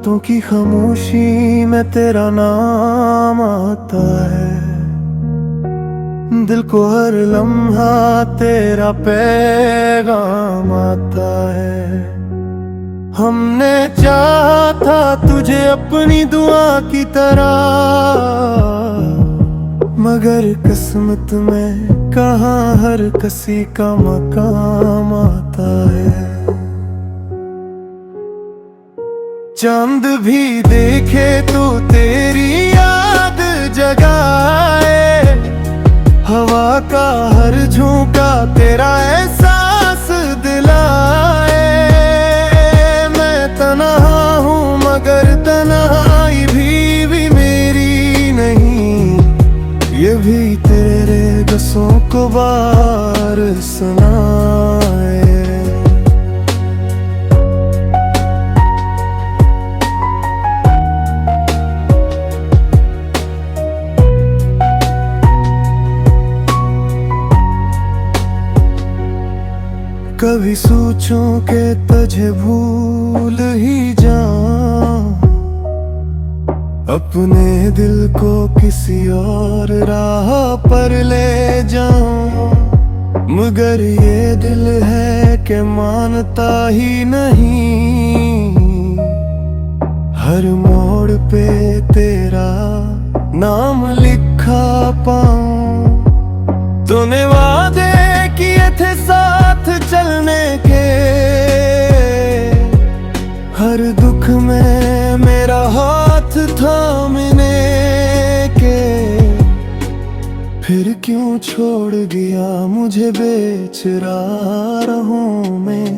रातों की खामोशी में तेरा नाम आता है, दिल को हर लम्हा तेरा पैगाम आता है। हमने चाहा था तुझे अपनी दुआ की तरह, मगर किस्मत में कहाँ हर किसी का मकाम आता है। चांद भी देखे तो तेरी याद जगाए, हवा का हर झोंका तेरा एहसास दिलाए। मैं तन्हा हूँ मगर तन्हाई भी मेरी नहीं, ये भी तेरे गसों को बार सुनाए। कभी सोचूं कि तुझे भूल ही जाऊं, अपने दिल को किसी और राह पर ले जाऊं, मगर ये दिल है कि मानता ही नहीं। हर मोड़ पे तेरा नाम लिखा पाऊं, तूने वादे किए थे साथ चलने के, हर दुख में मेरा हाथ थामने के। फिर क्यों छोड़ गया मुझे बेचराहों में,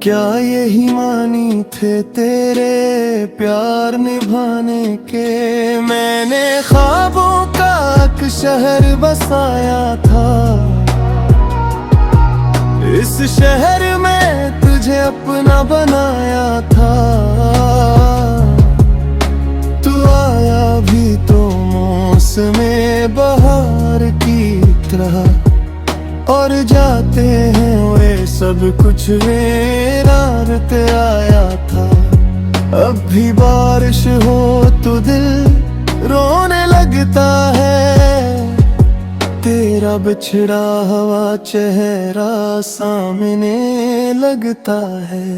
क्या यही मानी थे तेरे प्यार निभाने के। मैंने ख्वाबों का एक शहर बसाया था, इस शहर में तुझे अपना बनाया था। तू आया भी तो मौसमे बहार की तरह, और जाते हैं वे सब कुछ मेरा रत आया था। अब भी बारिश हो तो दिल रोने लगता है, तेरा बिछड़ा हुआ चेहरा सामने लगता है।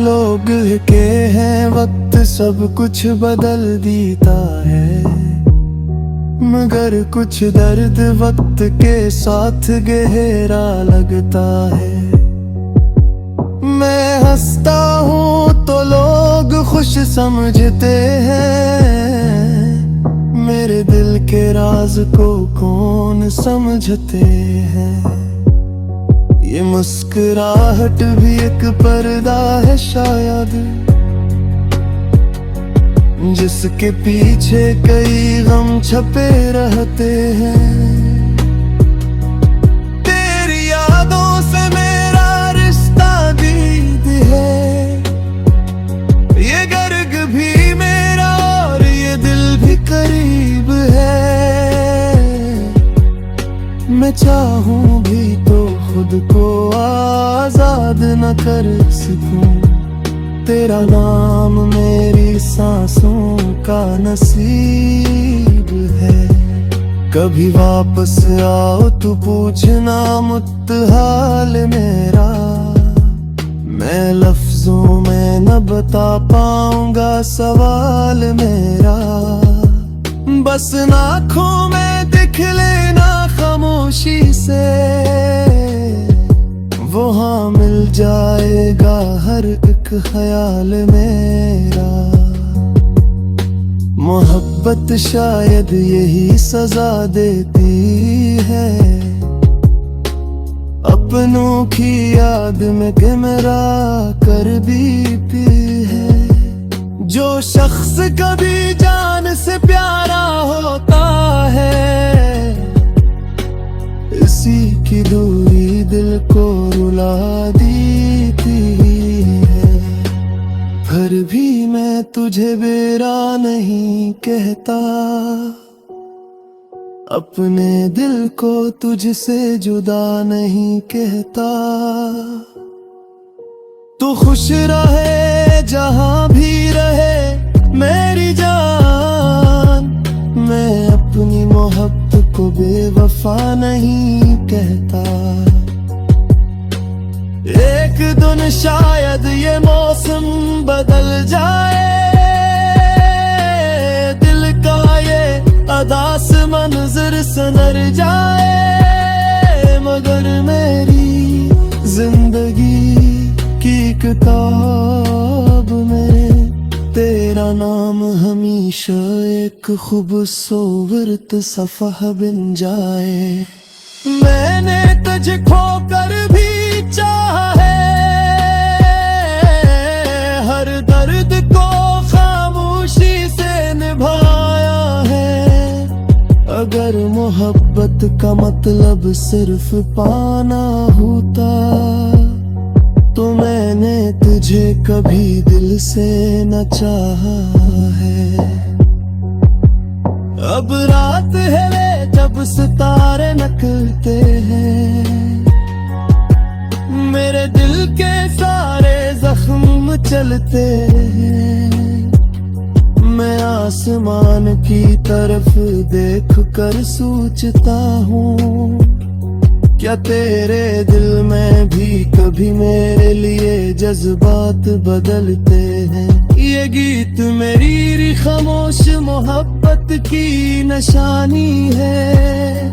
लोग के हैं वक्त सब कुछ बदल देता है, मगर कुछ दर्द वक्त के साथ गहरा लगता है। मैं हंसता हूँ तो लोग खुश समझते हैं, मेरे दिल के राज को कौन समझते हैं। ये मुस्कुराहट भी एक पर्दा है शायद, जिसके पीछे कई गम छपे रहते हैं। तेरी यादों से मेरा रिश्ता दीद है, ये गर्ग भी मेरा और ये दिल भी करीब है। मैं चाहूं भी तो खुद को आजाद न कर सकूं, तेरा नाम मेरी सांसों का नसीब है। कभी वापस आओ तो पूछना मुत्हाल मेरा, मैं लफ्जों में न बता पाऊंगा सवाल मेरा। बस आँखों में दिख लेना खामोशी से, वहाँ मिल जाएगा हर एक ख्याल मेरा। मोहब्बत शायद यही सजा देती है, अपनों की याद में गिमरा कर बीती है। जो शख्स कभी जान से प्यारा होता है, इसी की दूरी दिल को रुला देती है। फिर भी मैं मैं तुझे बेरा नहीं कहता, अपने दिल को तुझसे जुदा नहीं कहता। तू खुश रहे जहां भी रहे मेरी जान, मैं अपनी मोहब्बत को बेवफा नहीं कहता। एक दिन शायद ये मौसम बदल जाए, दिल का ये अदास मंजर सनर जाए, मगर मेरी जिंदगी की किताब में तेरा नाम हमेशा एक खूबसूरत सफ़ह बन जाए। मैंने तुझे खोकर भी चाहा है, हर दर्द को खामोशी से निभाया है। अगर मोहब्बत का मतलब सिर्फ पाना होता, तो मैंने तुझे कभी दिल से न चाहा है। अब रात है वे जब सितारे निकलते हैं, मेरे दिल के सारे जख्म चलते हैं। मैं आसमान की तरफ देख कर सोचता हूँ, क्या तेरे दिल में भी कभी मेरे लिए जज्बात बदलते हैं। ये गीत मेरी खामोश मोहब्बत की निशानी है,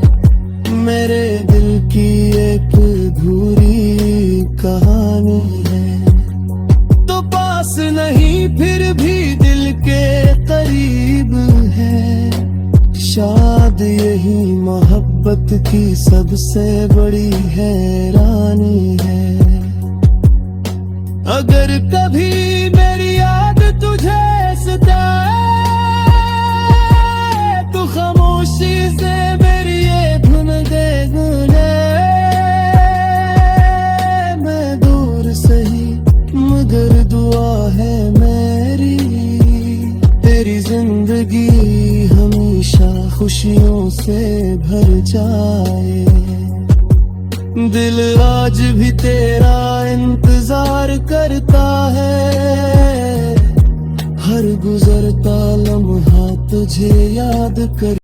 मेरे दिल की एक अधूरी कहानी है। तो पास नहीं फिर भी दिल के करीब है, शायद यही मोहब्बत की सबसे बड़ी हैरानी है। अगर कभी मेरी याद तुझे सताए, तो खामोशी से मेरी ये धुन दे गुने। मैं दूर सही मगर दुआ है मेरी, तेरी जिंदगी हमेशा खुशियों से भर जाए। दिल आज भी तेरा इंतजार करता है, हर गुजरता लम्हा तुझे याद कर